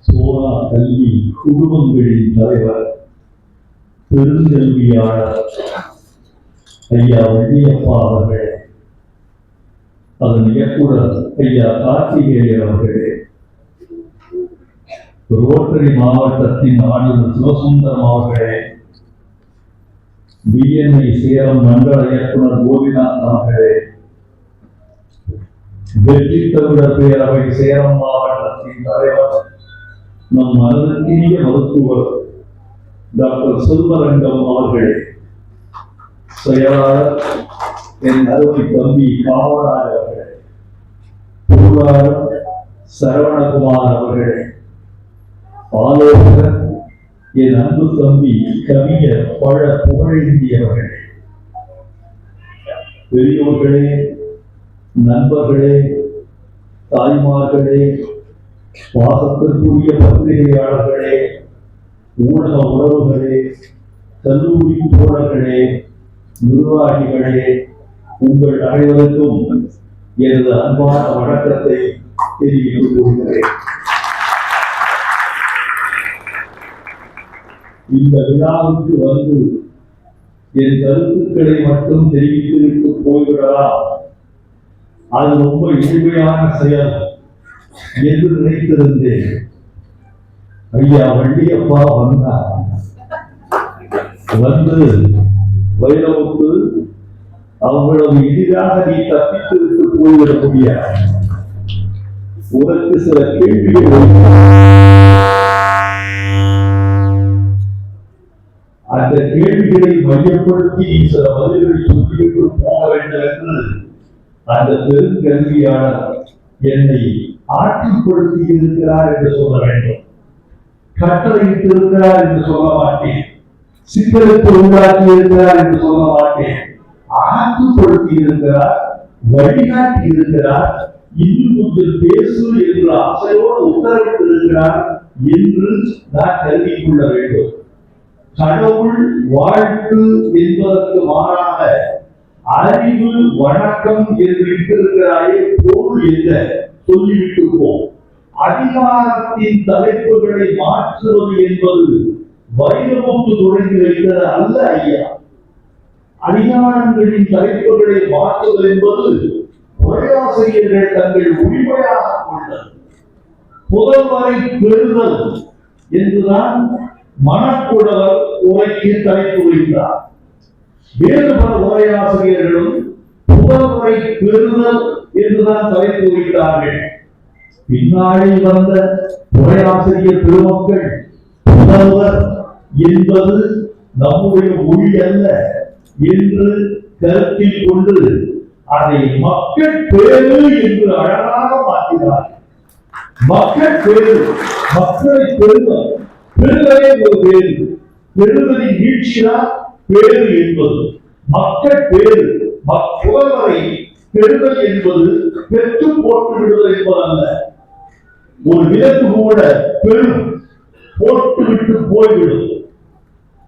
சோழா கல்வி குடும்பங்களின் தலைவர் பெருங்கல்வியாளர் ஐயா வள்ளியப்பா அவர்களே, அதன் இயக்குனர் ஐயா கார்த்திகேயன் அவர்களே, ரோட்டரி மாவட்டத்தின் ஆளுநர் சிவசுந்தரம் அவர்களே, பிஎன்ஐ சேலம் மண்டல இயக்குனர் கோபிநாத் அவர்களே, வெற்றி தமிழர் பேரவை சேலம் மாவட்டத்தின் தலைவர் நம் மனதிற்கினிய மருத்துவர் டாக்டர் செல்வரங்கம் அவர்களே, செயலாளர் என் அருமை தம்பி காமராஜ் அவர்களே, பொருளாளர் சரவணகுமார் அவர்களே, ஆலோசகர் என் அன்பு தம்பி கவிஞர் பழ புகழேந்தி அவர்களே, பெரியோர்களே, நண்பர்களே, தாய்மார்களே, பாசத்திற்குரிய பத்திரிகையாளர்களே, ஊடக உறவுகளே, கல்லூரி தோழர்களே, நிர்வாகிகளே, உங்கள் அனைவருக்கும் எனது அன்பான வணக்கத்தை தெரிவித்துக் கொள்கிறேன். இந்த விழாவுக்கு வந்து என் கருத்துக்களை மட்டும் தெரிவித்துவிட்டு போய்விடலாம், அது ரொம்ப எளிமையான செயல் என்று நினைத்திருந்தேன். ஐயா வள்ளியப்பா வந்தார். வந்து வைரமுத்து, அவ்வளவு எளிதாக நீ தப்பித்து விட்டு போய்விட முடியாது, உனக்கு சில கேள்விகள், அந்த கேள்விகளை மையப்படுத்தி நீ சில பதில்களை சொல்லிவிட்டு போக வேண்டும் என்று அந்த பெருங்கல்வியாளர் என்னை ஆட்சிப்படுத்தி இருக்கிறார் என்று சொல்ல வேண்டும். கட்டளையிட்டு இருக்கிறார் என்று சொல்ல மாட்டேன், சிக்கலுக்கு உண்டாக்கி இருக்கிறார் என்று சொல்ல மாட்டேன். ஆட்சிப்படுத்தி இருக்கிறார், வழிகாட்டி இருக்கிறார், இன்னும் கொஞ்சம் பேசு என்று ஆசையோடு உத்தரவிட்டு இருக்கிறார் என்று நான் கருதிக் கொள்ள வேண்டும். கடவுள் வாழ்த்து என்பதற்கு மாறாக அறிவு வணக்கம் என்று இருக்கிறாயே, பொருள் என்ன சொல்லிவிட்டு போ. அதிகாரத்தின் தலைப்புகளை மாற்றுவது என்பது வைரமுத்து தொடங்கி வைத்தது அல்ல ஐயா. அதிகாரங்களின் தலைப்புகளை மாற்றுவது என்பது உரையாசிரியர்கள் தங்கள் உரிமையாக கொண்டது. புதல்வரை பெறுதல் என்றுதான் மனக்குடவர் உரைக்கு தலைப்பு வைத்தார். வேறு பல உரையாசிரியர்களும் புதல்வரை பெறுதல் என்றுதான் தலைப்பு வைத்தார்கள். பின்னாடி வந்த உரையாசிரியர் பெருமக்கள் புதல்வர் என்பது நம்முடைய மொழி அல்ல என்று கருத்தில் கொண்டு அதை மக்கள் பேரு என்று அழகாக மாற்றினார்கள். மக்கள் பேரு, மக்களை பெறுதல், பெறுதலே ஒரு பேரு, பெறுதலின் வீழ்ச்சிதான் பேரு என்பது. மக்கள் பேரு, புதல்வரை பெறுதல் என்பது பெற்று போட்டு விடுதல் என்பதல்ல. ஒரு விலங்கு கூட பெரும், போட்டு விட்டு போய்விடும்.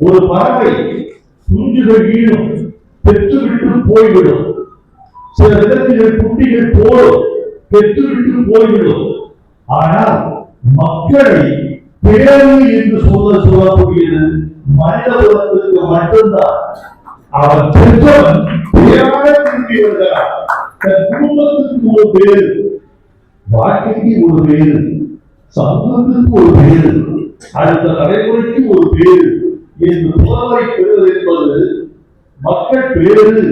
ஒரு பறவை குஞ்சுகள் ஈடும், பெற்றுவிட்டு போய்விடும். சில விதத்தில் குட்டிகள் போடும், பெற்றுவிட்டு போய்விடும். ஆனால் மக்களை பேரு என்று சொல்லக்கூடியது மனித குலத்திற்கு மட்டும்தான். அவன் பெற்றவன் பேராக திரும்பி வருகிறான். தன் குடும்பத்துக்கு ஒரு பேரு, வாழ்க்கைக்கு ஒரு பேரு, சமூகத்துக்கு ஒரு பேரு, அடுத்த தலைமுறைக்கு ஒரு பேரு என்று புலவரை பெறுவது என்பது மக்கள் பேரு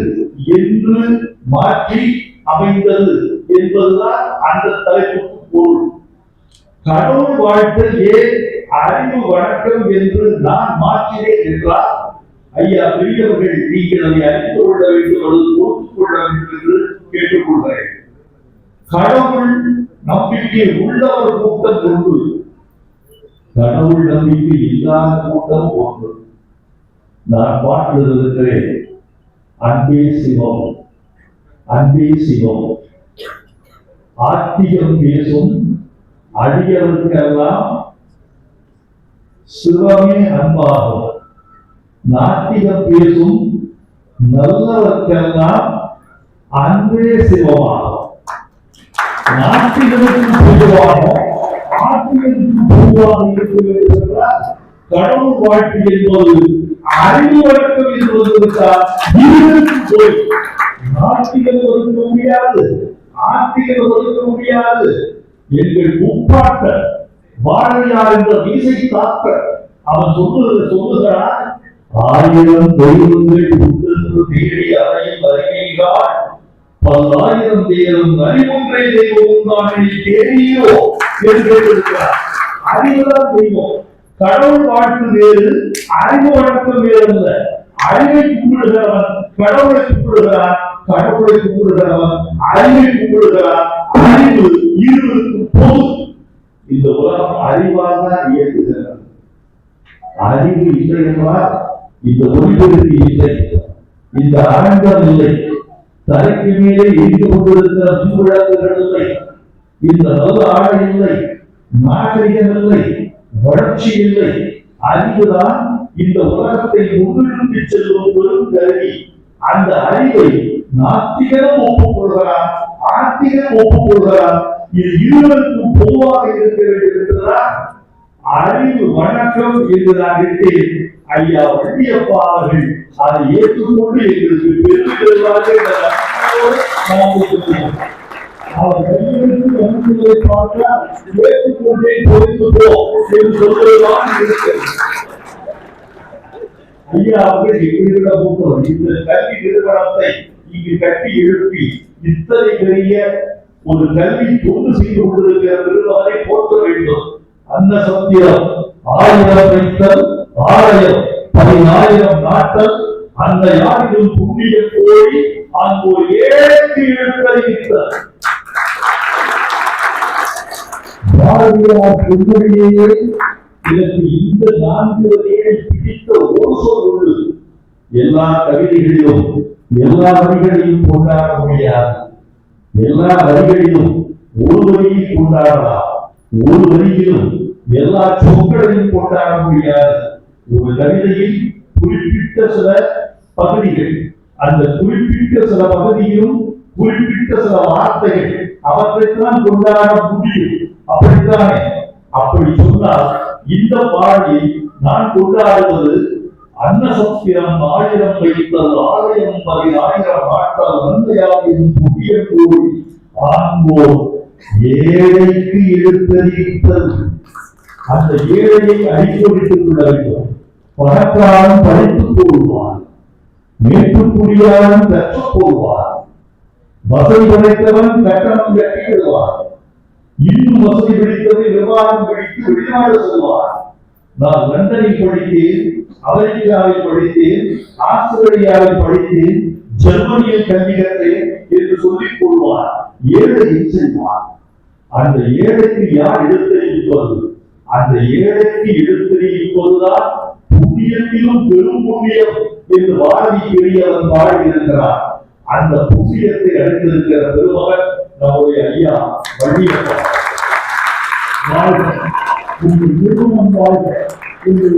என்று மாற்றி அமைந்தது என்பதுதான் அந்த தலைப்புக்கு பொருள். கடவுள் வாழ்க்கையே அறிவு வணக்கம் என்று நான் மாற்றினேன் என்றால், ஐயா பெரியவர்கள் நீங்கள் அதை அறிந்து கொள்ள வேண்டும் அல்லது பொறுத்துக் கொள்ள வேண்டும் என்று கேட்டுக்கொள்கிறேன். கடவுள் நம்பிக்கை உள்ளவர் கூட்டம் ஒன்று, கடவுள் நம்பிக்கை இல்லாத கூட்டம் ஒன்று. நான் பாட்டில் இருக்கிறேன், அன்பே சிவம், அன்பே சிவம், ஆத்திகம் பேசும் அடியவருக்கெல்லாம் சிவமே அன்பாகும், நாத்திகம் பேசும் நல்லவர்க்கெல்லாம் அன்பே சிவமாகும். நாட்டிகளுக்கு பொதுவாக ஆட்சிகளுக்கு பொதுவாக இருக்க வேண்டும் என்றால் கடவுள் வாழ்க்கை என்பது அறிவு வழக்கம் என்பதற்காக போய் நாட்டிகள் ஒதுக்க முடியாது, ஆட்சிகள் ஒதுக்க முடியாது. எங்கள் முப்பாட்ட வாழையார் என்ற வீசை தாக்க அவன் சொல்லுகிறான், 1000 தெய்வங்கள் உண்டு தேடி அறையும் அறிவிகார் 10,000 தேரும் அறிவொன்றை தெய்வம் தான் தேடியோ என்று கேட்டிருக்கிறார். அறிவுதான் தெய்வம். கடவுள் வாழ்த்து வேறு, அறிவு வழக்கம் வேறு அல்ல. அறிவை கும்பிடுகிறவன் கடவுளை கும்பிடுகிறான், கடவுளை கும்பிடுகிறவன் அறிவை கும்பிடுகிறான். அறிவு இருவருக்கும் பொது. இந்த உலகம் அறிவால் தான் இயங்குகிறது. அறிவு இல்லை என்றால் இந்த ஒளிபெருக்கு இல்லை, இந்த அரங்கம் இல்லை, தலைக்கு மேலே இருந்து கொண்டிருக்கிற மின்விளக்குகள் இல்லை, இந்த நல்ல ஆடை இல்லை, நாகரிகம் இல்லை, வளர்ச்சி இல்லை. அறிவுதான் இந்த உலகத்தை முன்னிறுத்தி செல்லும் பெரும் கருவி. அந்த அறிவை நாத்திகனும் ஒப்புக்கொள்கிறான், ஆத்திகனும் ஒப்புக்கொள்கிறான். இது இருவருக்கும் பொதுவாக இருக்க வேண்டும் என்றுதான் அறிவு வணக்கம் என்று நான் கேட்டேன். ஐயா வள்ளியப்பா அவர்கள் அதை ஏற்றுக்கொண்டு எங்களுக்கு பெருமைவார்கள். அவர் கையெழுத்து வகுப்புகளை பார்த்தால் ஏற்றுக்கொண்டே பொறிந்து போ என்று சொல்வதுதான் இருக்கிறது. ஐயா அவர்கள் எங்களிட மூத்தவர் இந்த கல்வி நிறுவனத்தை இங்கு கட்டி எழுப்பி இத்தனை பெரிய ஒரு கல்வி தொண்டு செய்து கொண்டிருக்கிற பெருமகனை போற்ற வேண்டும். அந்த சத்தியம் 1000 வைத்தல், 1000 10,000 நாட்டல், அந்த யாரிலும் புண்ணிய கோடி அங்கு ஒரு ஏழு எழுத்தறிவித்தார். பாரதியார் சொல்வதிலேயே இதற்கு இந்த 4 வரிகளை பிடித்த ஒரு சொல் உண்டு. எல்லா கவிதைகளிலும் எல்லா வரிகளையும் கொண்டாட முடியாது, எல்லா வரிகளிலும் ஒரு வரியை கொண்டாடலாம், ஒரு வரியிலும் எல்லா சொற்களையும் கொண்டாட முடியாது. ஒரு கவிதையில் குறிப்பிட்ட சில பகுதிகள், அந்த குறிப்பிட்ட சில பகுதியிலும் குறிப்பிட்ட சில வார்த்தைகள், அவற்றைத்தான் கொண்டாட முடியும். அப்படித்தானே? அப்படி சொன்னால் இந்த பாடலில் நான் கொண்டாடுவது அன்னசத்திரம் 1000 வைத்தல், 1000 10,000 ஆட்டல், வந்தையாவின் புதிய கோடி ஆங்கோர் ஏழைக்கு எழுத்தறிவித்தல். அந்த ஏழையை அடிக்கொடுத்துக் கொள்ள வேண்டும். பணக்காரன் படித்துக் கொள்வான், மேற்குடியாளன் கற்றுக் கொள்வான், வசதி படைத்தவன் கட்டணம் கட்டிவிடுவான், இன்னும் வசதி பிடித்ததை விவாதம் பிடித்து வெளிநாடு செல்வான். நான் லண்டனில் படித்தேன், அமெரிக்காவில் படித்தேன், ஆஸ்திரேலியாவில் படித்தேன், ஜெர்மனியில் கல்வி கற்றேன் என்று சொல்லிக் கொள்வான். ஏழையை செல்வான். அந்த ஏழைக்கு யார் எடுத்தறிவிப்பது? அந்த ஏழைக்கு எடுத்தறிவிப்பதுதான் புண்ணியத்திலும் பெரும் புண்ணியம் என்று பாரதி பெரியவன் பாடியிருக்கிறார். அந்த புண்ணியத்தை அடைந்திருக்கிற பெருமகன் நம்முடைய ஐயா வள்ளியப்பா. உங்கள் நிறுவனம் வாழ்க, உங்கள்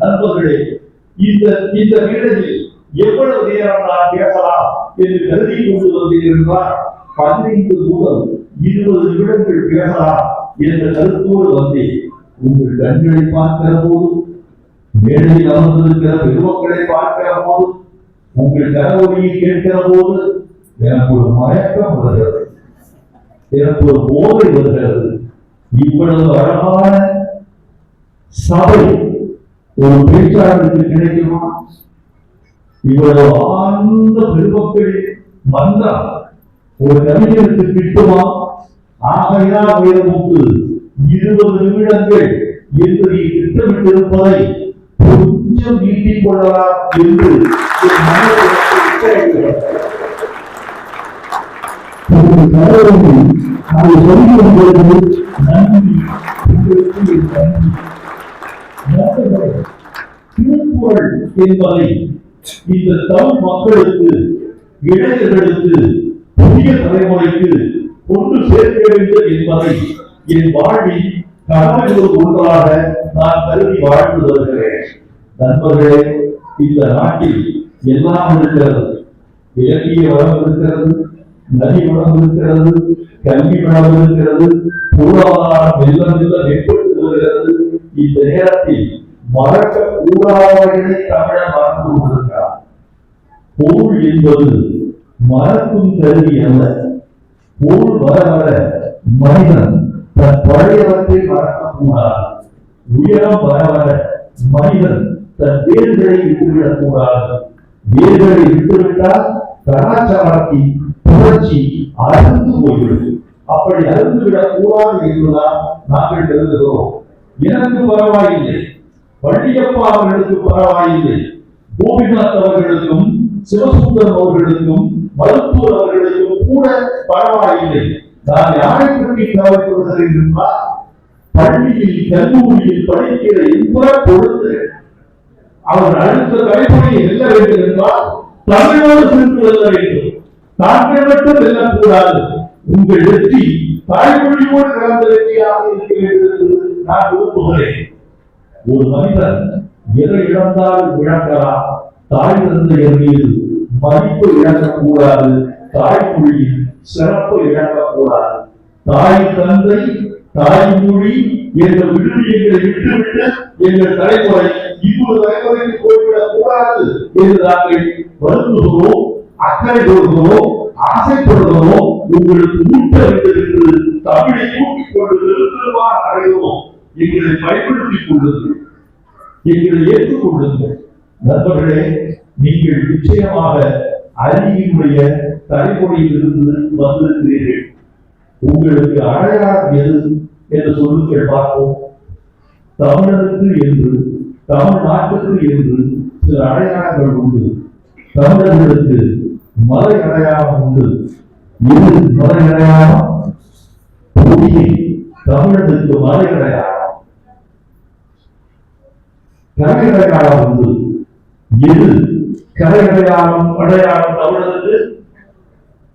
நண்பர்களே, இந்த மேடையில் எவ்வளவு நேரம் நான் பேசலாம் என்று கருதி கொண்டு வந்திருந்தால் 15 முதல் 20 நிமிடங்கள் பேசலாம் என்ற கருத்தோடு வந்தேன். உங்கள் கண்களை பார்க்கிற போது, மேடையில் அமர்ந்திருக்கிற பெருமக்களை பார்க்கிற போது, உங்கள் கரவொலியை கேட்கிற போது எனக்கு ஒரு மயக்கம் வருகிறது, எனக்கு ஒரு போதை வருகிறது. இவ்வளவு அழகான சபை ஒரு பேச்சாளருக்கு கிடைக்குமா? இவ்வளவு ஆழ்ந்த பெருமக்களின் மன்றம் ஒரு கவிஞருக்கு கிட்டுமா? ஆகையால் வேதமுக்கு 20 நிமிடங்கள் என்று திட்டமிட்டிருப்பதை கொஞ்சம் நீட்டிக் கொள்ளலாம் என்று திருக்குறள் என்பதை இந்த தமிழ் மக்களுக்கு, இளைஞர்களுக்கு, புதிய தலைமுறைக்கு கொண்டு சேர்க்க வேண்டும் என்பதை என் வாழ்வில் கடமைகள் ஒன்றாக நான் கருதி வாழ்ந்து வருகிறேன். நண்பர்களே, இந்த நாட்டில் எல்லாம் இருக்கிறது. இலக்கிய வளம் இருக்கிறது, நதி வளர்ந்திருக்கிறது, கல்வி வளர்ந்திருக்கிறது, பொருளாதாரம் மெல்ல மெல்ல மேம்பட்டு வருகிறது. இந்த நேரத்தில் மறக்க கூடாதவர்களை தமிழர் மறந்து கொண்டிருக்கிறார். பொருள் என்பது மறக்கும் கருவி அல்ல. பொருள் வர வர மனிதன் தன் பழையவற்றை மறக்கக்கூடாது. உயரம் வர வர மனிதன் தன் வேர்களை விட்டுவிடக் கூடாது. வேர்களை விட்டுவிட்டால் கலாச்சாரத்தின் புரட்சி அறுந்து போய்விடும். அப்படி அறுந்து விடக் கூடாது என்றுதான் நாங்கள் கருதுகிறோம். எனக்கு பரவாயில்லை, வள்ளியப்பா அவர்களுக்கு பரவாயில்லை, கோபிநாத் அவர்களுக்கும் சிவசுந்தரம் அவர்களுக்கும் மருத்துவர் அவர்களுக்கும் கூட பரவாயில்லை. நான் யாரை பற்றி கவலைப்படுகிறேன் என்றால், பள்ளியில் கல்லூரியில் படிக்கிற எந்த பொழுது அவர் அடுத்த தலைமுறையை வெல்ல வேண்டும் என்றால் தமிழோடு சென்று வெல்ல வேண்டும். தாங்கள் மட்டும் வெல்லக்கூடாது. உங்கள் வெற்றி தாய்மொழியோடு கலந்த வெற்றியாக இருக்க வேண்டும் என்று நான் விரும்புகிறேன். ஒரு மனிதன் எதை இழந்தாலும் இழக்கலாம், தாய் தந்தையர் மீது மதிப்பு இழக்கக்கூடாது, தாய்மொழியில் சிறப்பு இழக்கக்கூடாது. தாய் தந்தை தாய்மொழி என்ற விடுதியங்களை விட்டுவிட்டு எங்கள் தலைமுறை இன்னொரு தலைமுறைக்கு போய்விடக் கூடாது என்று நாங்கள் வருந்துகிறோம், அக்கறை கொள்கிறோம், ஆசைப்படுகிறோம். உங்களுக்கு ஊட்ட வேண்டும் என்று தமிழை தூக்கிக் கொண்டு திருவார் அடைகிறோம். எங்களை பயன்படுத்திக் கொள்ளுங்கள், எங்களை ஏற்றுக்கொள்ளுங்கள். நண்பர்களே, நீங்கள் நிச்சயமாக அறிவினுடைய தலைமுறையில் இருந்து வந்திருக்கிறீர்கள். உங்களுக்கு அடையாளம் எது என்று சொல்லுங்கள் பார்ப்போம். தமிழருக்கு என்று, தமிழ்நாட்டுக்கு என்று சில அடையாளங்கள் உண்டு. தமிழர்களுக்கு மலை அடையாளம் உண்டு. எது மலை அடையாளம்? பொதிகை தமிழர்களுக்கு மலை அடையாளம். கரை அடையாளம் உண்டு. எது கரை அடையாளம்? அடையாளம் தமிழருக்கு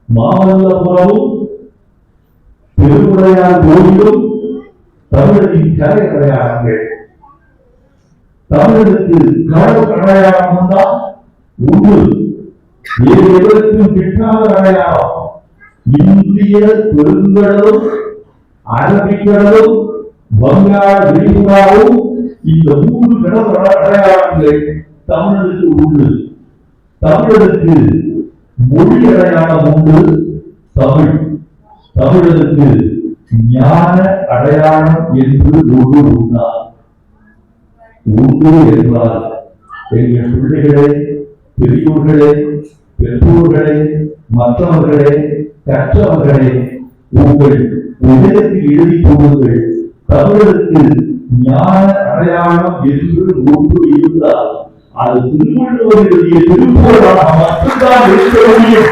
மாமல்லபுரமும் திருவுடையார் கோயிலும் தமிழரின் கரை அடையாளங்கள். தமிழருக்கு கடல் அடையாளம் தான் உண்டு. வேறு எதற்கும் கிட்டாத அடையாளம் இந்திய பெருங்கடலும் அரபிக்கடலும் வங்காள விரிகுடாவும். இந்த 3 கடல் அடையாளங்கள் தமிழருக்கு உண்டு. தமிழருக்கு மொழி அடையாளம் உண்டு. தமிழ் தமிழருக்கு ஞான அடையாளம் என்று ஒன்று உண்டார். உண்டு என்றால் எங்கள் பிள்ளைகளே, பெரியோர்களே, பெற்றோர்களே, மற்றவர்களே, கற்றவர்களே, உங்கள் இதயத்தில் எழுதி கொள்ளுங்கள். தமிழருக்கு ஞான அடையாளம் என்று ஒன்று இருந்தால் அது திருவள்ளுவர் எழுதிய திருக்குறளாக மட்டும்தான் இருக்க முடியும்.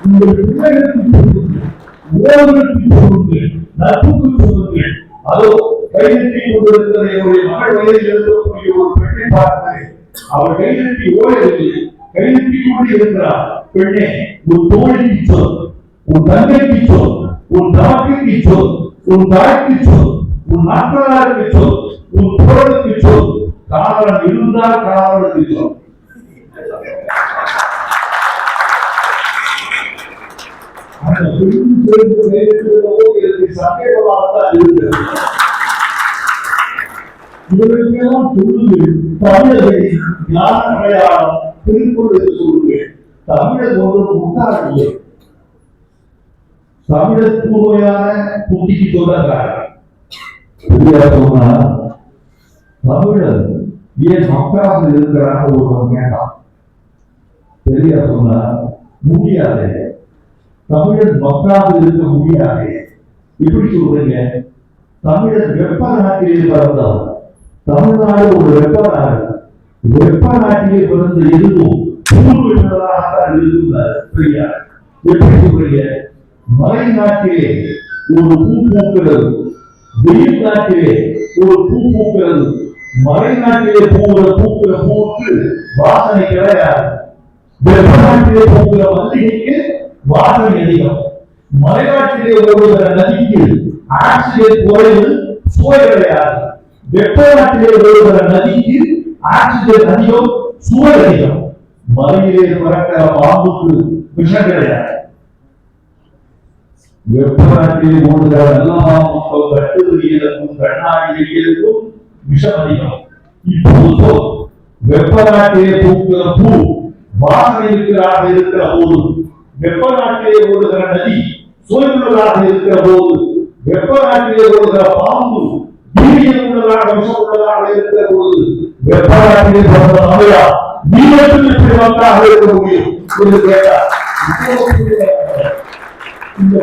உங்கள் பிள்ளைகளுக்கு சொல்லுங்கள், ஓர்களுக்கு சொல்லுங்கள், நட்புக்கு சொல்லுங்கள். அதோ கைதட்டி கொண்டிருக்கிற என்னுடைய மகள் வயதில் இருக்கக்கூடிய ஒரு பெண்ணை பார்க்கிறேன். அவள் கைதட்டி ஓடவில்லை, கைதட்டி கொண்டு இருக்கிறார். பெண்ணே, உன் தோழிக்கு சொல், உன் தங்கைக்கு சொல், உன் தமக்கைக்கு சொல், உன் தாய்க்கு சொல், உன் நாட்களாருக்கு சொல், உன் தோழனுக்கு சொல். காரணம் இருந்தால் காரணத்துக்கு சொல். அந்த பெண்ணும் சேர்ந்து நேரிடுவதோ எனக்கு சந்தேகமாகத்தான் இருக்கிறது. இவர்களுக்கெல்லாம் சொல்லுங்கள், தமிழர்களின் ஞான அடையாளம் திருக்குறள் சொல்லுங்கள். தமிழர் ஒன்று முட்டாளில்லை. தமிழர் தூய்மையான புத்திக்கு சொல்றாங்க. சொன்னா தமிழர் ஏன் மக்களாக இருக்கிறாங்க ஒருவன் கேட்டான். பெரியார் சொன்னா முடியாது, தமிழர் மக்களாக இருக்க முடியாது. எப்படி சொல்றீங்க? தமிழர் வெப்ப நாட்டிலே பிறந்தார். தமிழ்நாடு ஒரு வெப்ப நாடு. வெப்ப நாட்டிலே பிறந்த எதுவும் பூர்வீகர்களாக இருந்தார் பெரியார். எப்படி சொல்றீங்க? மலை நாட்டிலே ஒரு பூ பூக்கிறது, வெயில் நாட்டிலே ஒரு பூ பூக்கிறது. மலை நாட்டிலே பூக்கிற பூவுக்கு வாசனை கிடையாது. வெப்ப நாட்டிலே பூக்கிற மல்லிகைக்கு வாசனை அதிகம். மலைநாட்டிலே ஓடுகிற நதிக்கு ஆக்சிஜன் குறைவு, சுவை கிடையாது. வெப்ப நாட்டிலே ஓடுகிற நதிக்கு ஆக்சிஜன் அதிகம், சுவை அதிகம். மலையிலே பறக்கிற பாம்புக்கு விஷம் கிடையாது. வெப்பநாட்டில் ஓடுகிற நல்ல பாம்புக்கும் கட்டுவியலுக்கும் கண்ணாடிகளுக்கும் விஷம் அதிகம். இப்போது வெப்பநாட்டிலே பூக்கிற பூ வாசனை இருக்கிற போது, வெப்பநாட்டிலே ஓடுகிற நதி சுவையுள்ளதாக இருக்கிற போது, வெப்பநாட்டிலே ஓடுகிற பாம்பு வீரியம் உள்ளதாக விஷம் உள்ளதாக இருக்கிற போது, வெப்பநாட்டிலே பிறந்த தமிழா வீரத்தில் வந்தாக இருக்க முடியும் என்று கேட்டார். இந்த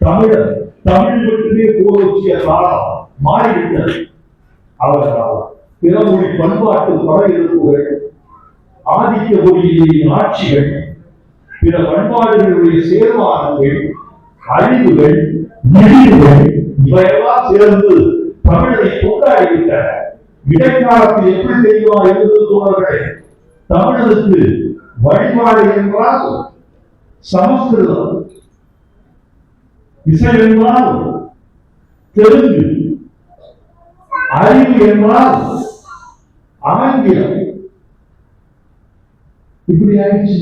தமிழர் தமிழ் மட்டுமே கோலோச்சிய காலம் மாறிவிட்டது. அவர்களால் பிறமொழி பண்பாட்டு படையெடுப்புகள், ஆதிக்க மொழியின் ஆட்சிகள், பிற பண்பாடுகளுடைய சேர்மானங்கள், அழிவுகள், இழிவுகள் இவையெல்லாம் சேர்ந்து தமிழரை கொண்டாடிவிட்டன. இடைக்காலத்தில் எப்படி தெரியுமா இருந்தது தோழர்களே? தமிழருக்கு வழிபாடு என்றால் சமஸ்கிருதம், இசை என்றால் தெலுங்கு, அறிவு என்றால் ஆங்கிலம். இப்படி ஆயிடுச்சு.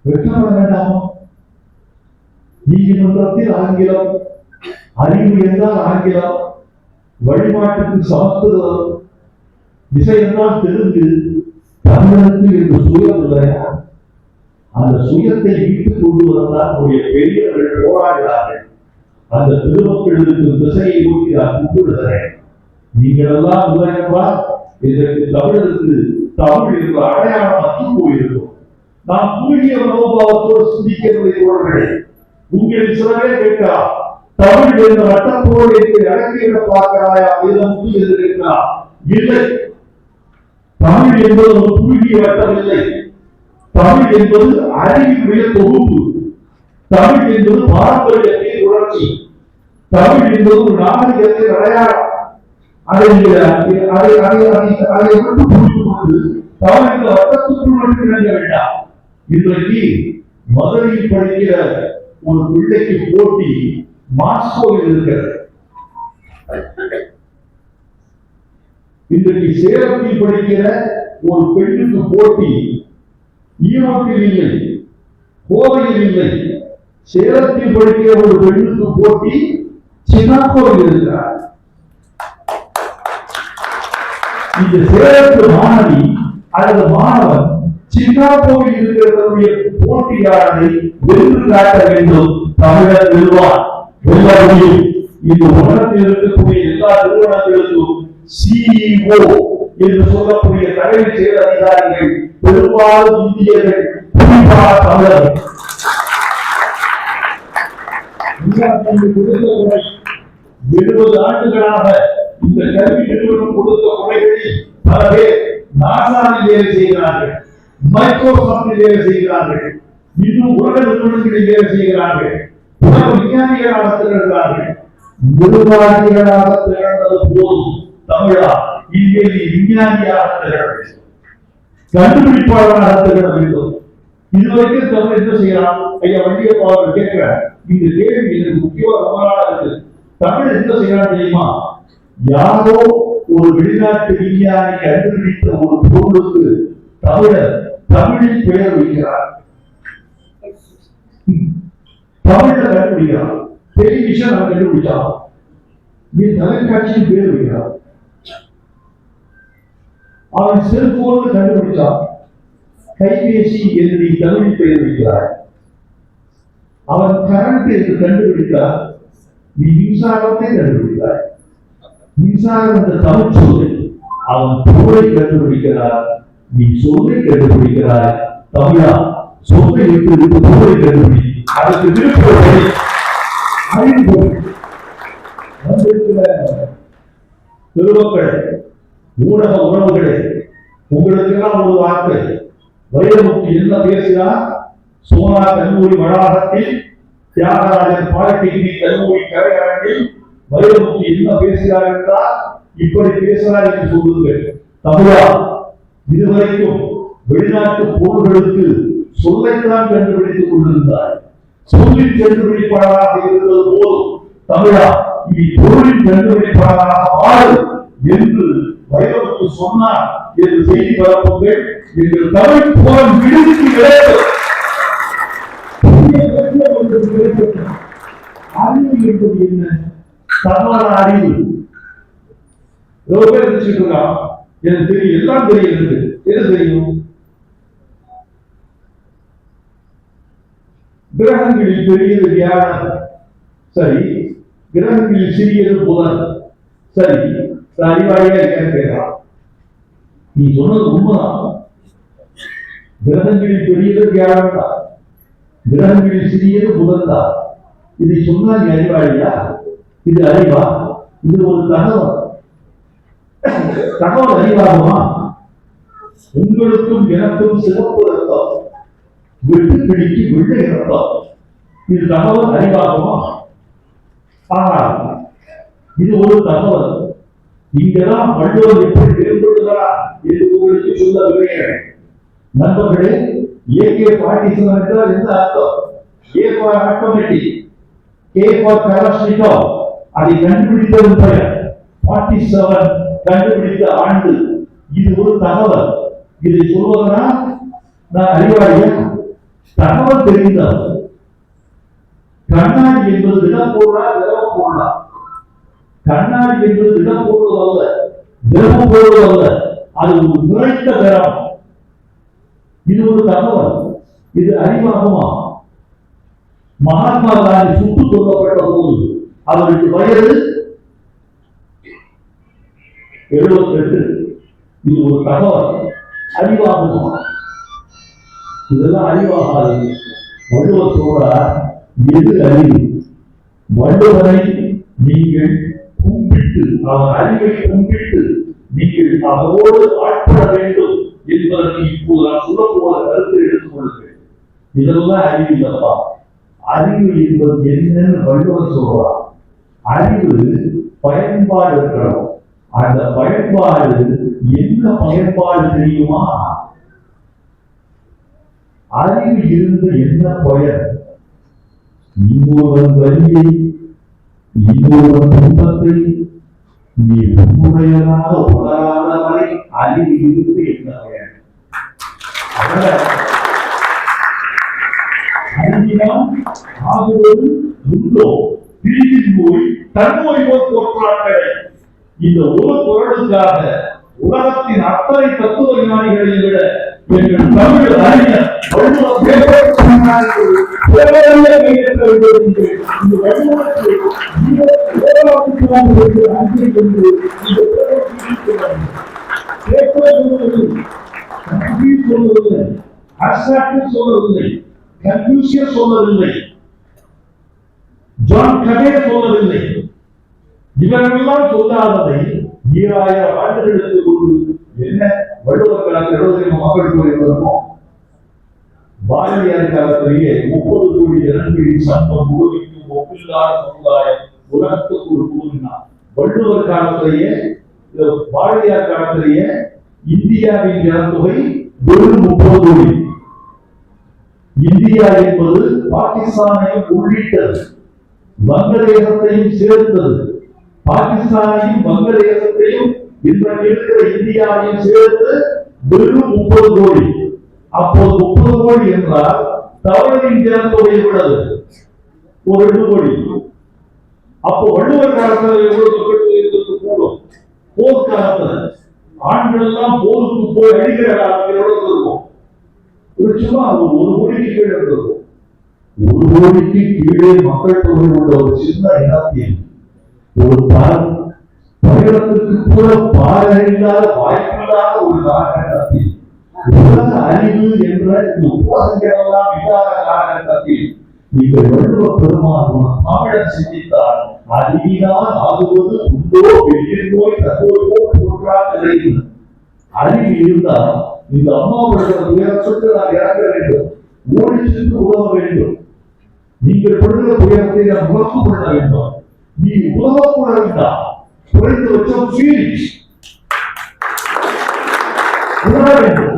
வெட்கப்பட வேண்டாமா? நீதிமன்றத்தில் ஆங்கிலம், அறிவு என்றால் ஆங்கிலம், வழிபாட்டுக்கு சமஸ்கிருதம், இசை என்றால் தெலுங்கு. தமிழருக்கு என்று சுயம் இல்லையா? அந்த சுயத்தை மீட்டுக் கொண்டு வந்தால் பெரியவர்கள் போராடுகிறார்கள். அந்த திருமக்களுக்கு திசையை நோக்கி நான் கூப்பிடுகிறேன். நீங்கள் எல்லாம் இல்லையென்றால் இதற்கு தமிழருக்கு தமிழ் என்ற அடையாளம் அற்று போயிருக்கும். நாம் தூய மனோபாவத்தோடு சிந்திக்கவில்லை தோழர்களே. உங்களில் சிலரே கேட்கிறார், தமிழ் என்ற வட்டத்தோடு என்று அடக்கிட பார்க்கிறாயா என்று இருக்கிறார். இல்லை, தமிழ் என்பது ஒரு தூய வட்டம் இல்லை. தமிழ் என்பது அறிவினுடைய தொகுப்பு. தமிழ் என்பது பாரம்பரியத்தின் உணர்ச்சி. தமிழ் என்பது ஒரு நாகரிகத்தின் அடையாளம். அதை புரிந்து கொண்டு தமிழ் இந்த வட்டத்துக்குள் மட்டும் இணங்க வேண்டாம். இன்றைக்கு மதுரையில் படிக்கிற ஒரு பிள்ளைக்கு போட்டி மாஸ்கோவில் இருக்கிறது. இன்றைக்கு சேலத்தில் படிக்கிற ஒரு பெண்ணுக்கு போட்டி ஈரோட்டில் இல்லை, கோவையில் இல்லை. சேலத்தில் படிக்கிற ஒரு பெண்ணுக்கு போட்டி சின்னாக்கோவில் இருக்கிறார். இந்த சேலத்து மாணவி அல்லது மாணவன் சின்னாக்கோவில் இருக்கிறவருடைய போட்டியாளரை வென்று காட்ட வேண்டும். தமிழர் வெல்வார், வெல்ல முடியும். இந்த உலகத்தில் இருக்கக்கூடிய எல்லா நிறுவனங்களுக்கும் CEO என்று சொல்லக்கூடிய தலைமை செயல் அதிகாரிகள் பெரும்பாலும் இந்தியர்கள், குறிப்பாக தமிழர்கள். 70 ஆண்டுகளாக இந்த கல்வி நிறுவனம் கொடுத்த முறைகளில் பல பேர் நாசாவில் வேலை செய்கிறார்கள், மைக்ரோசாப்டில் வேலை செய்கிறார்கள், இன்னும் உலக நிறுவனங்களில் வேலை செய்கிறார்கள், உலக விஞ்ஞானிகளாக திகழ்கிறார்கள். நிர்வாகிகளாக திகழ்ந்தது போதும் தமிழா, இங்கே நீ விஞ்ஞானியாக திகழ வேண்டும், கண்டுபிடிப்பாளராக திகழ வேண்டும். இதுவரைக்கும் தமிழ் என்ன செய்யலாம்? ஐயா வண்டியப்பா அவர்கள் கேட்கிற இந்த கேள்வி எனக்கு முக்கியமாக இருக்கு. தமிழ் என்ன செய்யலாம் தெரியுமா? யாரோ ஒரு வெளிநாட்டு விஞ்ஞானி கண்டுபிடித்த ஒரு பொருளுக்கு தமிழர் தமிழில் பெயர் வைக்கிறார். தமிழ கண்டுபிடிக்கிறார். டெலிவிஷன் அவன் கண்டுபிடிச்சான், நீ தொலைக்காட்சியின் பேர் வைக்கிறார். அவன் செல்போன் கண்டுபிடிச்சான், கைபேசி என்று தமிழில் பெயர் வைக்கிறார். அவன் கரண்ட் என்று கண்டுபிடித்தார், நீ மின்சாரத்தை கண்டுபிடித்தார். மின்சாரம் என்ற தமிழ் சொல்லை அவன் பொருளை கண்டுபிடிக்கிறார், நீ சொல்லை கண்டுபிடிக்கிறாய். தமிழா, சொல்லை விட்டு பொருளை கண்டுபிடி. அதற்கு விருப்பத்தை அறிவு வந்திருக்கிற பெருமக்கள், ஊடக உறவுகளே, உங்களுக்கெல்லாம் ஒரு வார்த்தை. வைரமுத்து என்ன பேசினார்? சோனா கல்லூரி வளாகத்தில் தியாகராஜன் பாலிடெக்னிக் கல்லூரி கலையரங்கில் வைரமுத்து என்ன பேசுகிறார் என்றால், இப்படி பேசுகிறார் என்று சொல்லுங்கள். தமிழா, இதுவரைக்கும் வெளிநாட்டு பொருள்களுக்கு சொல்லைத்தான் கண்டுபிடித்துக் கொண்டிருந்தார். சொல்லின் கண்டுபிடிப்பாளராக இருந்தது போதும் தமிழா, இனி பொருளின் கண்டுபிடிப்பாளராக மாறு என்று வைரமுத்து சொன்னார் என்று செய்தி பரப்புங்கள். எங்கள் தமிழ் போரம் விடுதி கிடையாது. அறிவு என்பது என்ன? தவறான அறிவு. எனக்கு தெரியும், எல்லாம் தெரியும். எது தெரியும்? கிரகங்களில் பெரியது வியாழன், சரி. கிரகங்களில் சிறியது புதன், சரி. அறிவாளியா கேட்கிறான். நீ சொன்னது உண்மைதான். கிரகங்களில் பெரியது வியாழன் தான், கிரகங்களில் சிறியது புதன் தான். இதை சொன்னா நீ அறிவாளியா? இது அறிவா? இது ஒரு தகவல். தகவல் அறிவாகுமா? உங்களுக்கும் எனக்கும் சிறப்பு ரத்தம், வெட்டு பிடிக்கு வெள்ளை ரத்தம். இது தகவல் அறிவாகுமா? ஆனால் இது ஒரு தகவல். இங்கதான் வள்ளுவர் எப்படி மேம்படுகிறார் என்று உங்களுக்கு சொல்ல விரும்புகிறேன். நண்பர்களே, AK-47 என்றால் என்ன அர்த்தம்? A for automatic, K for Kalashnikov. அதை கண்டுபிடித்தது பெயர். 47 கண்டுபிடித்த ஆண்டு. இது ஒரு தகவல். இதை சொல்வதனா நான் அறிவாளியா? தகவல் தெரிந்தவர். கண்ணாடி என்பது திடப்பொருளா திரவ பொருளா? கண்ணாடி என்பது திடப்பொருள் அல்ல, திரவ பொருள் அல்ல. அது ஒரு நிறைத்த திரவம். இது ஒரு தகவல். இது அறிவாகுமா? மகாத்மா காந்தி சுட்டுக் கொல்லப்பட்ட போது அவருக்கு வயது 78. இது ஒரு தகவல். அறிவாகுமா? இதெல்லாம் அறிவாகாது. வள்ளுவர் சொல்றார், எது அறிவு? வள்ளுவரை நீங்கள் கும்பிட்டு, அவர் அறிவை கும்பிட்டு நீங்கள் அவரோடு ஆட்பட வேண்டும் என்பதற்கு இப்போது நான் சொல்ல போற கருத்தை எடுத்துக் கொள்ளுங்கள். இதெல்லாம் அறிவு இல்லப்பா. அறிவு என்பது என்னன்னு வள்ளுவர் சொல்றார். அறிவு பயன்பாடு இருக்கணும். அந்த பயன்பாடு என்ன பயன்பாடு தெரியுமா? அறிவு இருந்து என்ன பயன்? இன்னொருவன் வழியை, இன்னொருவன் துன்பத்தை நீ உன்னுடையதாக உணராதவரை அறிவு இருந்து என்ன பயன்? அறிவினால் ஆகுவது உண்டோ? பிரிவின் நோய் தன்நோய் போல் தோற்றாக்களை. இந்த ஒரு குரலுக்காக உலகத்தின் அத்தனை தத்துவ விஞ்ஞானிகளை விட எங்கள் தமிழ் அறிஞர் வள்ளுவர் சொல்லவில்லை, ஜான் கனே சொல்லவில்லை. இவர்களெல்லாம் சொல்லாததை 2000 ஆண்டுகளுக்கு முன்பு என்ன வள்ளுவர் காலத்தில் 75 மக்கள் தொகை இருக்கும். பாரதியார் காலத்திலேயே 30 கோடி ஜனங்களின் சங்கம் முழுமைக்கும் ஒப்பில்லாத சமுதாயம் உலகத்துக்கு ஒரு கூறினார். வள்ளுவர் காலத்திலேயே, பாரதியார் காலத்திலேயே இந்தியாவின் ஜனத்தொகை வெறும் 30 கோடி. இந்தியா என்பது பாகிஸ்தானையும் உள்ளிட்டது, வங்கதேசத்தையும் சேர்த்தது. பாகிஸ்தானையும் வங்கதேசத்தையும் இன்றைக்கு இருக்கிற இந்தியாவையும் சேர்த்து வெறும் 30 கோடி. அப்போது 30 கோடி என்றால் தமிழின் ஜனத்தொகை எவ்வளவு? ஒரு 2 கோடி. அப்போ வள்ளுவர் காலத்தில் எவ்வளவு கூடும்? போர்க்காலத்தில் ஆண்கள் எல்லாம் போருக்கு போய் அடிக்கிற காலத்தில் எவ்வளவு இருக்கும்? ஒரு சும்மா ஒரு கோடிக்கு கீழே இருக்கும். 1 கோடிக்கு கீழே மக்கள் தொகை உள்ள ஒரு சின்ன இனத்தில் ஒரு பயணத்திற்கு கூட பாறையில்லாத வாய்ப்பில்லாத ஒரு காலகட்டத்தில், உலக அறிவு என்ற இந்த உபவாசங்களெல்லாம் இல்லாத காலகட்டத்தில் நீங்கள் வள்ளுவ பெருமான் தமிழர் சிந்தித்தார். அறிவினால் ஆகுவது உண்டோ? பெரிய நோய் தற்போது ஒன்றாக கிடைக்கும். அறிவு இருந்தால் இந்த அம்மாவுடைய உயரத்துக்கு நான் இறங்க வேண்டும், ஓடிச்சுக்கு உதவ வேண்டும். நீங்கள் படுகிற உயரத்தை நான் உணர்ந்து கொள்ள வேண்டும். நீ உதவக்கூட வேண்டாம், குறைந்த பட்சம் ஃபீலிங்ஸ் உணர வேண்டும்.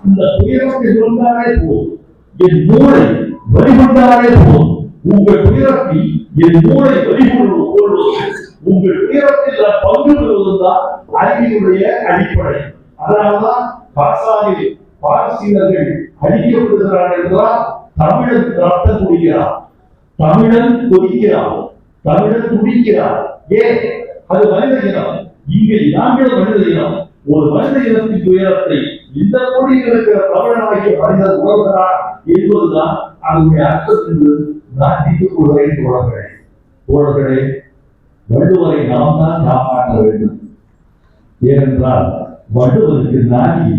இந்த உயரத்தை சொன்னாலே போதும், என் மூளை வழிபட்டாலே போதும். உங்கள் உயரத்தில் என் மூளை வழிபடுவது உங்கள் துயரத்தில் பங்கு பெறுவதுதான் அறிவினுடைய அடிப்படை. அதனால்தான் காசாவில் பாரசீகர்கள் அழிக்கப்படுகிறார்கள் என்றால் தமிழன் ரத்தம் குடிக்கிறார், தமிழன் கொதிக்கிறார், தமிழன் துடிக்கிறார். ஏன்? அது மனித இனம். இங்கே நாங்கள் மனித இனம். ஒரு மனித இனத்தின் துயரத்தை இந்த மொழியில் இருக்கிற தமிழனாகிய மனிதர் உணர்கிறார் என்பதுதான் அதனுடைய அர்த்தம் என்று நான் நினைத்துக் கொள்கிறேன். தோழர்களே, வள்ளுவரை நாம் தான் காப்பாற்ற வேண்டும். ஏனென்றால் வள்ளுவருக்கு நாடி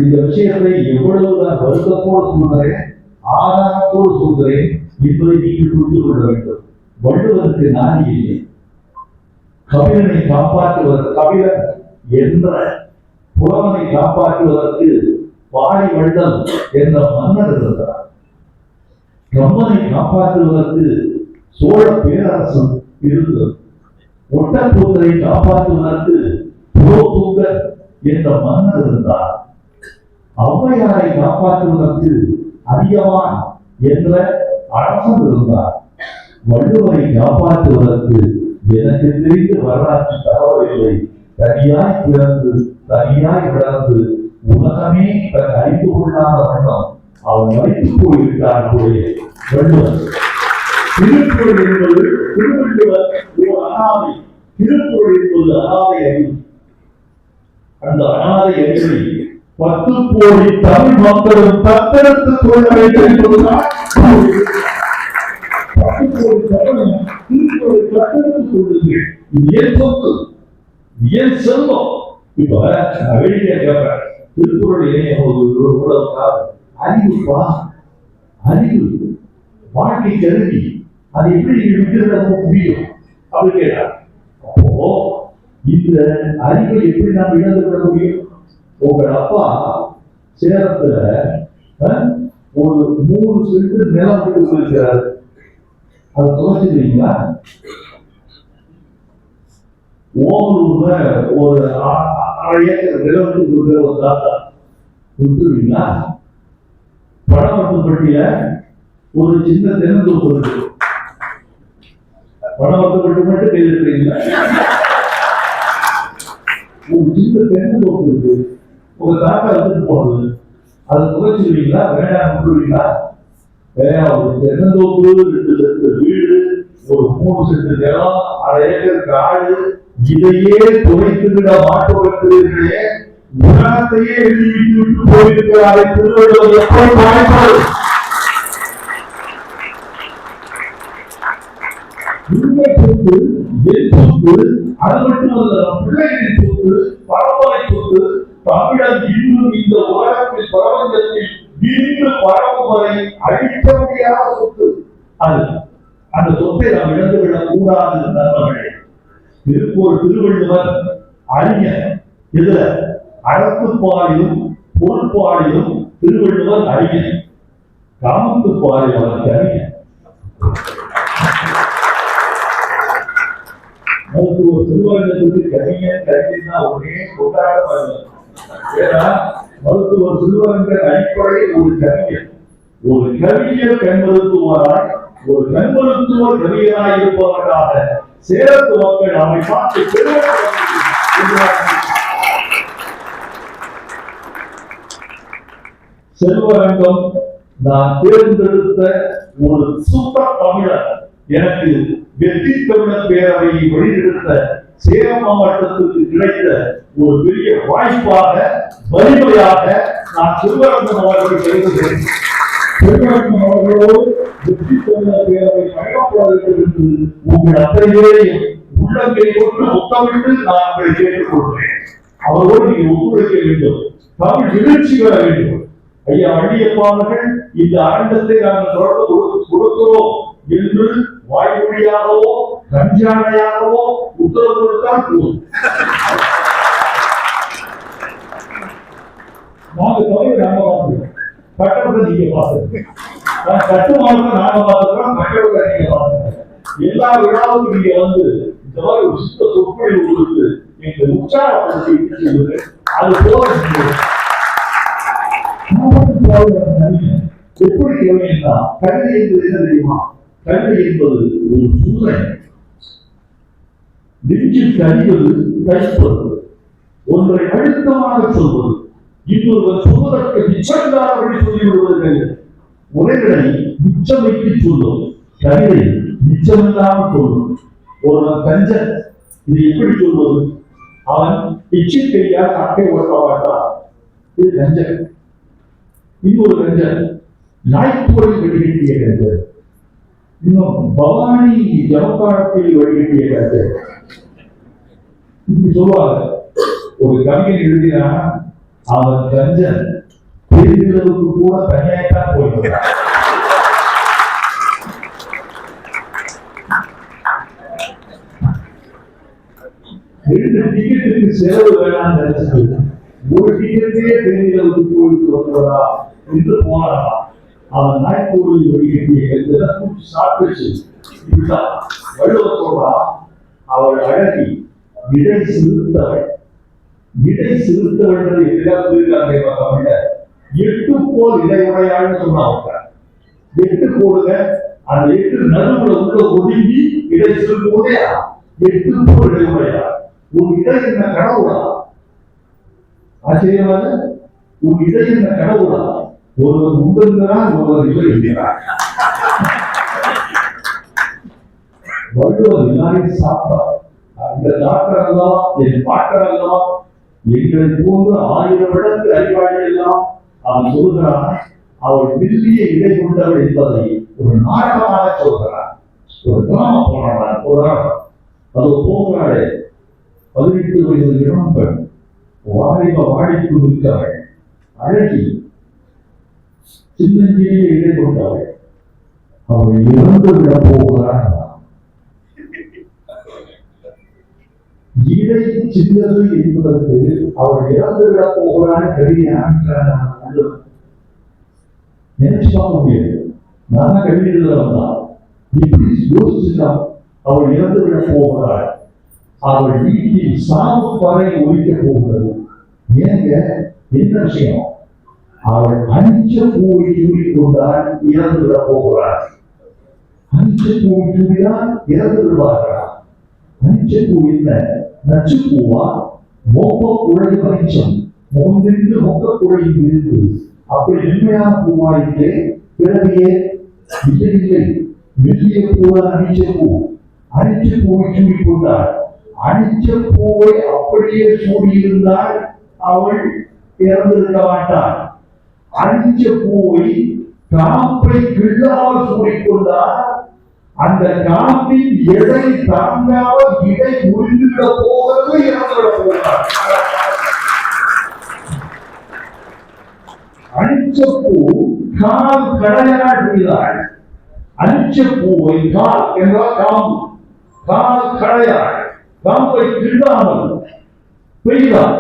இந்த விஷயத்தை எவ்வளவு நான் வருத்தத்தோடு சொல்கிறேன், ஆதாரத்தோடு சொல்கிறேன் என்பதை நீங்கள் புரிந்து கொள்ள வேண்டும். வள்ளுவருக்கு நாடி இல்லை. கபிலனை காப்பாற்றுவதற்கு, கபிலன் என்ற புலவனை காப்பாற்றுவதற்கு பாரி வள்ளல் என்ற மன்னர் இருந்தார். கம்பனை காப்பாற்றுவதற்கு சோழ பேரரசன் இருந்தது. ஒட்டக்கூத்தரை காப்பாற்றுவதற்கு புரோதூங்கர் என்ற மன்னர் இருந்தார். ஔவையாரை காப்பாற்றுவதற்கு அதியமான் என்ற அரசன் இருந்தார். வள்ளுவரை காப்பாற்றுவதற்கு எனக்கு தெரிந்த வரலாற்று தகவல்களை தனியாய் பிறந்து தனியாய் வளர்ந்து உலகமே தன் அறிந்து கொள்ளாத வண்ணம் அவன் மறைத்து போயிருக்கிறார். வள்ளுவர் திருக்குறள் என்பது திருவள்ளுவர் ஒரு அனாதை. திருக்குறள் என்பது அனாதை அறிவு. அந்த அனாதை அறிவை 10 கோடி தமிழ் மக்களும் தத்தெடுத்து கொள்ள வேண்டும் என்பதுதான் 10 கோடி தமிழும் திருக்குறளை தத்தெடுத்துக் கொள்ளுங்கள். இது ஏன் சொத்து, ஏன் செல்வம்? இப்ப வெளியே கேட்பேன், திருக்குறள் அறிவுப்பா, அறிவு வாழ்க்கை கருவி, அதை எப்படி விட்டு முடியும் அப்படி கேட்டார். அப்போ இந்த அறிவை எப்படி நாம் இழந்து விட முடியும்? உங்கள் அப்பா சேலத்துல ஒரு 3 சென்ட் நிலம் விட்டு போயிருக்கிறார். அதை துவச்சிக்கிறீங்களா? ஓமலூர்ல ஒரு 1/2 ஏக்கர் நிலத்துக்கு கொடுக்கிற ஒரு தாத்தா கொடுத்துருவீங்களா? பணமட்டுப்பட்டியில ஒரு சின்ன தென்னந்தோப்பு இருக்கு. பணமட்டுப்பட்டு மட்டும் கேள்விக்கிறீங்களா? ஒரு சின்ன தென்னந்தோப்பு இருக்கு, உங்க தாத்தா எடுத்துட்டு போனது, அதை துவைச்சிருவீங்களா? வேண்டாம் விட்டுருவீங்களா? ஒரு தென்னந்தோப்பு, 2 சென்ட் வீடு, ஒரு 3 சென்ட் நிலம், 1/2 ஏக்கர் காடு, இதையே துவைத்துவிட மாற்றுவதற்கிறீர்களே, உலகத்தையே எழுதிவிட்டு விட்டு போயிருக்கிறாரை திருவள்ளுவர் எப்படி மாறிப்பார்? உண்மை சொத்து, என் சொத்து, அது மட்டுமல்ல பிள்ளைகளின் சொத்து, பரம்பரை சொத்து. தமிழன் இன்னும் இந்த உலகத்தில் பிரபஞ்சத்தில் விரிந்து பரவும் வரை அழிக்க முடியாத சொத்து. அது அந்த சொத்தை நாம் இழந்துவிடக் கூடாது. நண்பர்களே, திருவள்ளுவர் அறிஞர். இதுல அறத்துப்பாடிலும் பொருட்பாடிலும் திருவள்ளுவர் அறிஞர், காமத்துப்பாடில் அவருக்கு அறிஞர். மருத்துவர் சிறுவர்களுக்கு கவிஞர் கவிஞர்னா ஒரே கொண்டாட. ஏன்னா மருத்துவர் சிறுவர்கள் அடிப்படையில் ஒரு கவிஞர், ஒரு கவிஞர் கண் மருத்துவராய், ஒரு கண் மருத்துவர் கவிஞராய் இருப்பவர்களாக சேலத்து மக்கள் அவரை பார்த்து செல்வரங்கம் நான் தேர்ந்தெடுத்த ஒரு சூப்பர் தமிழர். எனக்கு வெற்றி தமிழர் பேரவையை வழிநடத்த சேலம் மாவட்டத்திற்கு கிடைத்த ஒரு பெரிய வாய்ப்பாக, வலிமையாக நான் செல்வரங்கம் அவர்களை கருதுகிறேன். செல்வரங்கம் அவர்களோடு வெற்றி தமிழர் பேரவை பயணப்பட வேண்டும் என்று உங்கள் அத்தனையையும் உள்ளங்கை கொண்டு முத்தமிட்டு நான் உங்களை கேட்டுக்கொள்கிறேன். அவரோடு நீங்கள் ஒத்துழைக்க வேண்டும். தமிழ் எழுச்சி பெற வேண்டும். ஐயா வள்ளியப்பாளர்கள் இந்த அரங்கத்தை நாங்கள் தொடர்ந்து கொடுக்கிறோம் என்று வாய்மொழியாகவோ கஞ்சானையாகவோ உத்தரவு கொடுத்தால் போதும். நாங்கள் தொழில் நாங்க பார்த்துக்கிறோம், கட்டப்பட்ட நீங்க பார்த்துருக்கோம், கட்டுமானத்தை நாங்க பார்த்துக்கிறோம், கட்டப்பட்ட நீங்க பார்த்துக்கிறோம். எல்லா விழாவுக்கும் நீங்க வந்து இந்த மாதிரி ஒரு சுத்த சொற்பொழிவு கொடுத்து எங்களை உற்சாகப்படுத்தி அது போல எப்படி கவிஞா கவிதை என்பது என்ன தெரியுமா? கல்வி என்பது ஒரு சூழ்நிலை. நெஞ்சில் கழிவது தைப்பது, ஒன்றை அழுத்தமாக சொல்வது, இன்னொருவர் சொல்வதற்கு மிச்சமில்லாதபடி சொல்லிவிடுவது. உரைகளை மிச்சம் வைத்து சொல்லும், கவிதை மிச்சமில்லாமல் சொல்லும். ஒருவன் கஞ்சன், இது எப்படி சொல்வது? அவன் எச்சிக்கையால் அட்டை ஓட்ட மாட்டான், இது கஞ்சன். இன்னொரு கஞ்சன் நாய்ப்போரை வடிகட்டிய கஞ்சன், இன்னும் பவானி ஜமக்காலத்தில் வடிகட்டிய கஞ்சன். இப்படி சொல்லுவாங்க. ஒரு கவிஞன் எழுதினா அவன் கஞ்சன் பெருமிளவுக்கு கூட தனியாய்த்தான் போயிருந்தான். ரெண்டு டிக்கெட்டுக்கு செலவு வேணாம் நினைச்சு ஒரு டிக்கெட்டே பெருமிளவுக்கு போயிட்டு வந்தவரா என்று போனாரா. அவன் நாய்ப்போரில் வடிகட்டிய கஞ்சனை கூட்டி சாப்பிட்டு இப்படிதான் வள்ளுவர் சொல்றா, அவள் அழகி இடை சிறுத்தவள். இடை சிறுத்தவள் எதிராக சொல்லியிருக்காங்க. 8 போல் இடையுடையான்னு சொன்னாங்க. 8 போடுங்க, அந்த 8 நடுவுல உள்ள ஒதுங்கி இடை சிறுத்தையா 8 போல் இடையுடையா. உன் இடை என்ன கடவுளா? ஆச்சரியமாக உன் இடை என்ன கடவுளா? ஒருவர் உண்டுங்கிறான், ஒருவர் இல்லை என்கிறார். வள்ளுவர் எல்லாரையும் சாப்பார். அந்த டாக்டர் அல்லவா, என் பாட்டர் அல்லவா, எங்களை போன்று 1000 மடங்கு அறிவாளி எல்லாம் அவன் சொல்கிறான். அவள் மெல்லிய இடை கொண்டவள் என்பதை ஒரு நாடகமாக சொல்கிறான். ஒரு டிராமா போறான். ஒரு நாடகம் அது போகிறாளே 18 வயது இளம் பெண், வாலிப வாடிப்பு விற்கவள், அழகி, சின்னஞ்சிறிய இடை கொண்டவள். அவள் இறந்து விட போகிறான். இடை சின்னது என்பதற்கு அவள் இறந்து விட போகிறான்னு நினைச்சு பார்க்க முடியாது. நான் கவிதையில் வந்தான் இப்படி யோசிச்சுதான். அவள் இறந்து விட போகிறாள். அவள் வீட்டில் சாவு வரை ஒழிக்க போகிறது. ஏங்க என்ன விஷயம்? அவள் அஞ்ச பூவை சூடிக்கொண்டால் இறந்து விட போகிறாள். அஞ்ச பூவை சூடினால் இறந்து விடுவார்களா? அஞ்சப்பூ என்ன? நச்சுப்பூவா? மொக்க குழை மனிச்சம் மூன்றின்று மொக்க குழை இருக்கு. அப்படி மென்மையான பூவாயிற்று. பிறகு இல்லை மெல்லிய பூவ அனிச்சப்பூ. அனிச்சப்பூவை சூடிக்கொண்டாள். அனிச்சப்பூவை அப்படியே சூடியிருந்தால் அவள் இறந்திருக்க மாட்டாள். அனிச்சப்பூவை காப்பை கிள்ளாமல் சூடிக்கொண்டால் அந்த காப்பின் எடை தாங்காமல் இடை முறிந்துவிட போகிறது, இறந்துவிட போகிறார். அனிச்சப்பூ கால் கடையால் செய்தாள். அனிச்சப்பூவை கால் என்றால் காம்பு, கால் கடையாள். காம்பை கிள்ளாமல் பெய்தாள்,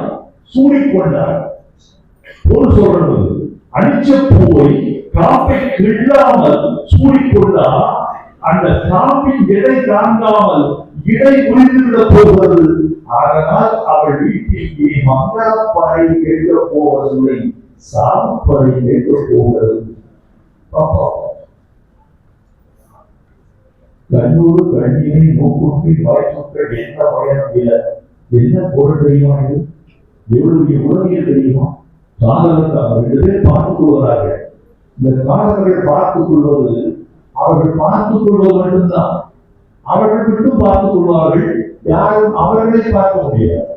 சூடிக்கொண்டாள். ஒரு சொல்றது அனிச்சப்பூவை காப்பை கிள்ளாமல் சூடிக்கொண்டால் அந்த காப்பின் எடை தாங்காமல் இடை முறிந்துவிட போகிறது. அதனால் அவள் வீட்டிற்கு மங்களப்பறை கேட்க போவதில்லை, சாப்பறை கேட்க போகிறது. கண்ணூர் கண்ணினை நோக்குற்றி வாய்ப்புகள் என்ன பயணம் இல்லை. என்ன பொருள் தெரியுமா? இது எவ்வளவு உலகில் தெரியுமா? காதலர்கள் 2 பேர் பார்த்துக் கொள்வதாக. இந்த காதலர்கள் பார்த்துக் கொள்வது அவர்கள் பார்த்துக் கொள்வது மட்டும்தான். அவர்கள் மட்டும் பார்த்துக் கொள்வார்கள், யாரும் அவர்களை பார்க்க முடியாது.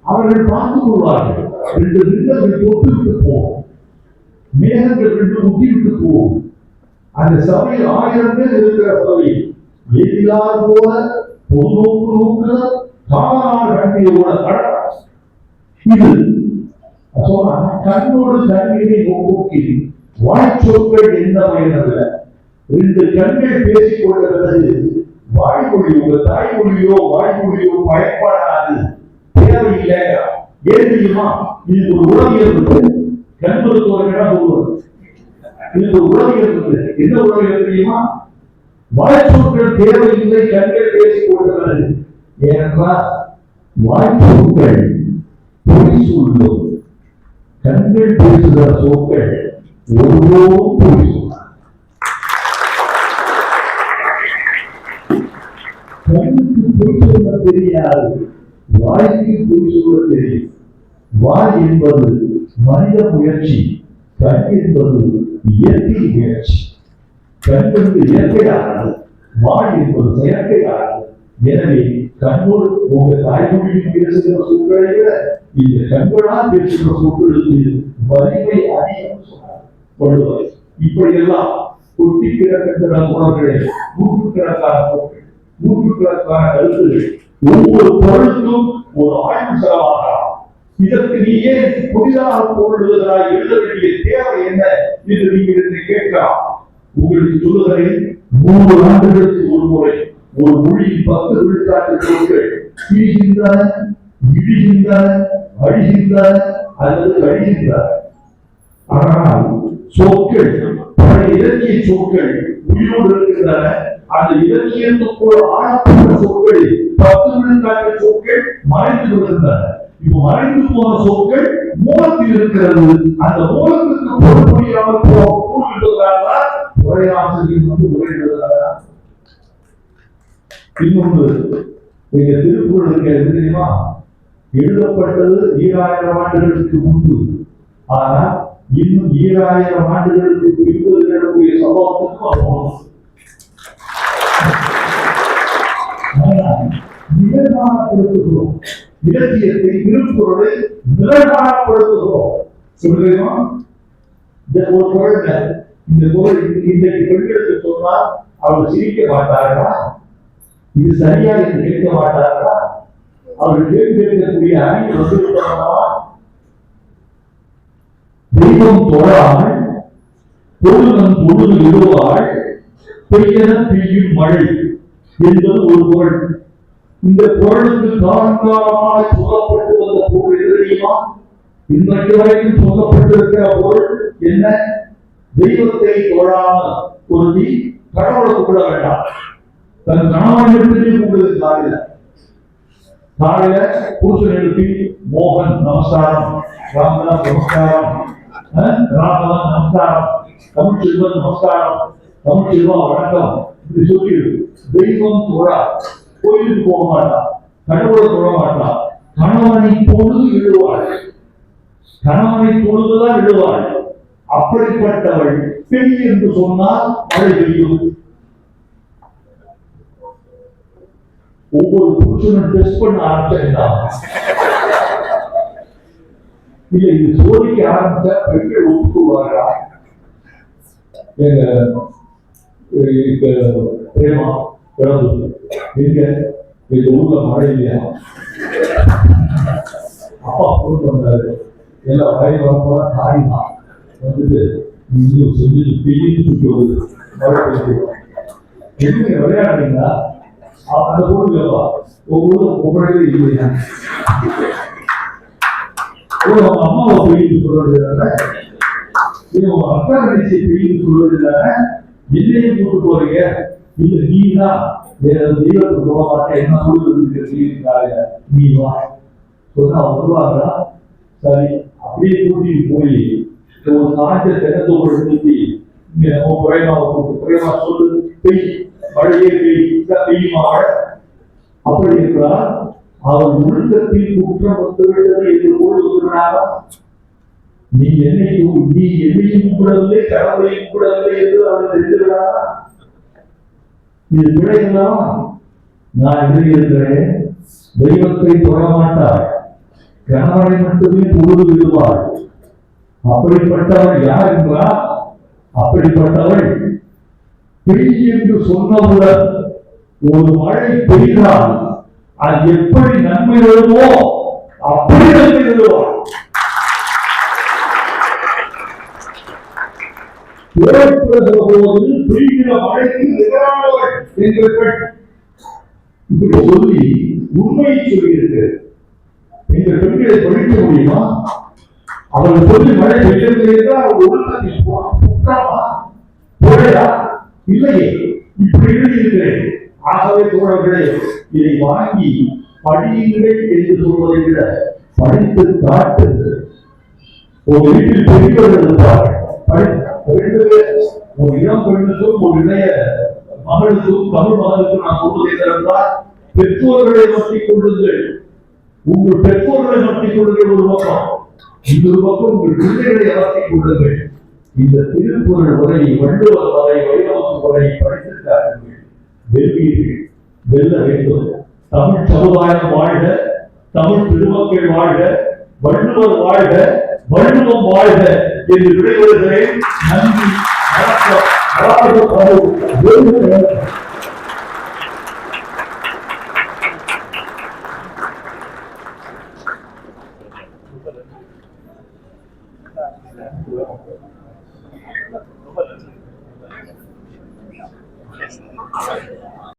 அவர்கள் பார்த்துக் கொள்வார்கள். 2 விண்கள் தொட்டுவிட்டு போகும், மேகங்கள் 2 முட்டிவிட்டு போகும். அந்த சபையில் 1000 பேர் இருக்கிற சபை எதிராக போல பொதுநோக்கு நோக்குல காணாமல் கண்ணியோட கடற்கரை. இது கண்ணோடு கண்ணீரை நோக்கி வாய்ச்சொற்கள் என்ன பயனல்ல. 2 கண்கள் பேசிக் கொண்ட பிறகு வாய்மொழி, உங்க தாய்மொழியோ வாய்மொழியோ பயன்படாது, தேவையில்லை. ஏன் தெரியுமா? இது ஒரு உலகியல் இருக்கு. கண் மருத்துவர்கள் சொல்லுவது இது ஒரு உலகியல் இருக்கு. என்ன உலகியல் தெரியுமா? வாய்ச்சொற்கள் தேவையில்லை, கண்கள் பேசிக் கொண்டது. ஏனென்றால் வாய்ச்சொற்கள் பொய் சொல்லும், கண்கள் பேசுகிற சொற்கள் ஒருவரும் பொய் சொல்லும். பொய் சொல்ல தெரியாது, வாய்க்கு பொய் சொல்ல தெரியும். வாய் என்பது மனித முயற்சி, கண் என்பது இயற்கை முயற்சி. கண் என்பது இயற்கையானது, வாய் என்பது செயற்கையானது. எனவே கண்ணோடு உங்க தாய்மொழியில் பேசுகிற சொற்களை விட இந்த கண்களால் பேசுகிற சொற்களுக்கு வலிமை அதிகம் சொன்னார். இப்படியெல்லாம் கொட்டி கிடக்கின்ற உணர்வுகளை, நூற்றுக்கணக்கான சொற்கள், நூற்றுக்கணக்கான கருத்துகள், ஒவ்வொரு பொருளுக்கும் ஒரு ஆய்வு செலவாகலாம். இதற்கு நீ ஏன் புதிதாக பொருள்வதாய் எழுத வேண்டிய தேவை என்ன என்று நீங்கள் கேட்கலாம். உங்களுக்கு சொல்லுகிறேன், 3 ஆண்டுகளுக்கு ஒரு முறை ஒரு மொழியின் 10 விழுக்காட்டு சொற்கள் பிரிகின்றன, இடிகின்றன, அழிகின்றன அல்லது அழிகின்றன. ஆனால் சொற்கள், பழைய இலக்கிய சொற்கள் உயிரோடு இருக்கின்றன. அந்த இலக்கியத்துக்குள் ஆழப்பட்ட சொற்கள் 10 விழுக்காட்டு சொற்கள் மறைந்து வருகின்றன. இப்போ மறைந்து போன சொற்கள் மூலத்தில் இருக்கிறது. அந்த மூலத்திற்கு பொருள் புரியாமல் போகிறார்கள். உரையாசிரியர் உரையிடுகிறார். இன்னொன்று, எங்க திருக்குறள் இருக்கிறது தெரியுமா? எழுதப்பட்டது 2000 ஆண்டுகளுக்கு முன்பு. ஆனால் இன்னும் 2000 ஆண்டுகளுக்கு பின்பு இருக்கக்கூடிய சம்பவத்துக்கும் நிகழ்காலப்படுத்துகிறோம். இலக்கியத்தை, திருக்குறளை நிகழ்காலப்படுத்துகிறோம். சொல்லுமா? ஒரு குழந்தை இந்த குரல் இன்றைக்கு பெண்களுக்கு சொன்னால் அவர்கள் சிரிக்க மாட்டார்களா? இது சரியா என்று கேட்க மாட்டார்களா? அவர்கள் கேள்வி கேட்கக்கூடிய அறிவு வந்திருக்கிறதா? தெய்வம் தொழாமல் பொழுதன் பொழுது விடுவாள், பெய்யன பெய்யும் மழை என்பது ஒரு குரல். இந்த குரலுக்கு காலங்காலமாக சொல்லப்பட்டு வந்த பொருள் எது தெரியுமா? இன்றைக்கு வரைக்கும் சொல்லப்பட்டிருக்கிற பொருள் என்ன? தெய்வத்தை தொழாமல் ஒருத்தி கடவுளை கூப்பிட வேண்டாம். தன் கணவன் எடுத்து கூப்பிடுவது காலையில புருஷன் எழுப்பி மோகன் நமஸ்காரம், ராமதாஸ் நமஸ்காரம், ராமதான் நமஸ்காரம், தமிழ்ச்செல்வன் நமஸ்காரம், தமிழ்ச்செல்வா வணக்கம் இப்படி சொல்லி தெய்வம் தொழா. கோயிலுக்கு போக மாட்டான், கடவுளை தொழ மாட்டான். கணவனை பொழுது விடுவாள், கணவனை பொழுதுதான் விடுவாள். அப்படிப்பட்டவள் பெண் என்று சொன்னால் மழை பெய்யும். ஒவ்வொரு புருஷனும் டெஸ்ட் பண்ண ஆரம்பிச்சா இல்ல, இது சோதிக்க ஆரம்பிச்சா பெண்கள் ஒப்புக்கொள்வார்களா? பிரேமா பிறந்து எங்க இந்த ஊர்ல மழை இல்லையா? அப்பா போன் பண்றாரு, எல்லாம் மழை வரப்போறா தாய் தான் வந்துட்டு இன்னும் சொல்லி பெய்யும் சுற்றுவது மழை பெய்யுது. எதுங்க விளையாடுறீங்களா? அந்த ஊருக்குப்பா ஒவ்வொரு ஒவ்வொரு இல்லையா? அவங்க அம்மாவை பெய்யும் சொல்றது இல்லை, உங்க அக்கா கடைசி பெய்யும் சொல்றது இல்லை. என்னையும் கூட்டு போறீங்க, இல்ல நீ தான் தெய்வத்துக்கு போக மாட்டேன், என்ன சொல்லுங்க நீ வா சொன்னா வருவாங்களா? சரி, அப்படியே கூட்டிட்டு போய் ஒரு காய்ச்ச தினத்தோடு நிறுத்தி பிரேமா சொல்லு பெய், மழையே பெய்யுமா? அப்படி இருக்கிறார். அவர் ஒழுக்கத்தில் குற்றம் வந்துவிட்டது என்று கூறுகிறாரா? நீ என்னையும் கூடவில்லை, கடவுளையும் கூடவில்லை என்று அவர் தெரிஞ்சுகிறாரா? இது பிழைகளா? நான் எழுதியிருக்கிறேன், தெய்வத்தை தொழ மாட்டார், கணவனை மட்டுமே பொழுது விடுவாள். அப்படிப்பட்டவள் யார் என்றால், அப்படிப்பட்டவள் பெய் என்று சொன்னவுடன் ஒரு மழை பெய்தால் அது எப்படி நன்மை வருமோ அப்படி நன்மை வருவாள். போது பெய்கிற மழைக்கு எதிரானவள் எங்கள் இப்படி சொல்லி உண்மையை சொல்லியிருக்கிறது. எங்கள் பெண்களை படிக்க முடியுமா? அவர்கள் சொல்லி மழை பெய்யவில்லை என்றால் அவர் ஒழுக்கத்தில் குற்றமா போயா? இல்லையே, இப்படி எழுதியிருக்கிறேன். ஆகவே தோழர்களே, இதை வாங்கி படியுங்கள் என்று சொல்வதை விட படித்து காட்டுங்கள். ஒரு வீட்டில் பெரியவர்கள் இருப்பார்கள், ஒரு இளம் பெண்ணுக்கும் ஒரு இளைய மகளுக்கும் தமிழ் மகனுக்கும் நான் சொல்வதை தருந்தால் பெற்றோர்களை மாற்றிக் கொள்ளுங்கள். உங்கள் பெற்றோர்களை மாற்றிக் கொள்ளுங்கள் ஒரு பக்கம், இன்னொரு பக்கம் உங்கள் பிள்ளைகளை மாற்றிக் கொள்ளுங்கள். இந்த திருக்குறள் வரை, வள்ளுவர் வரை, வைரவன் வரை படித்திருக்கார்கள். வெல்வீர்கள், வெல்ல வேண்டும். தமிழ் சமுதாயம் வாழ்க, தமிழ் பெருமக்கள் வாழ்க, வள்ளுவர் வாழ்க, வள்ளுவம் வாழ்க என்று விடைபெறுகிறேன். நன்றி, வணக்கம். Yes.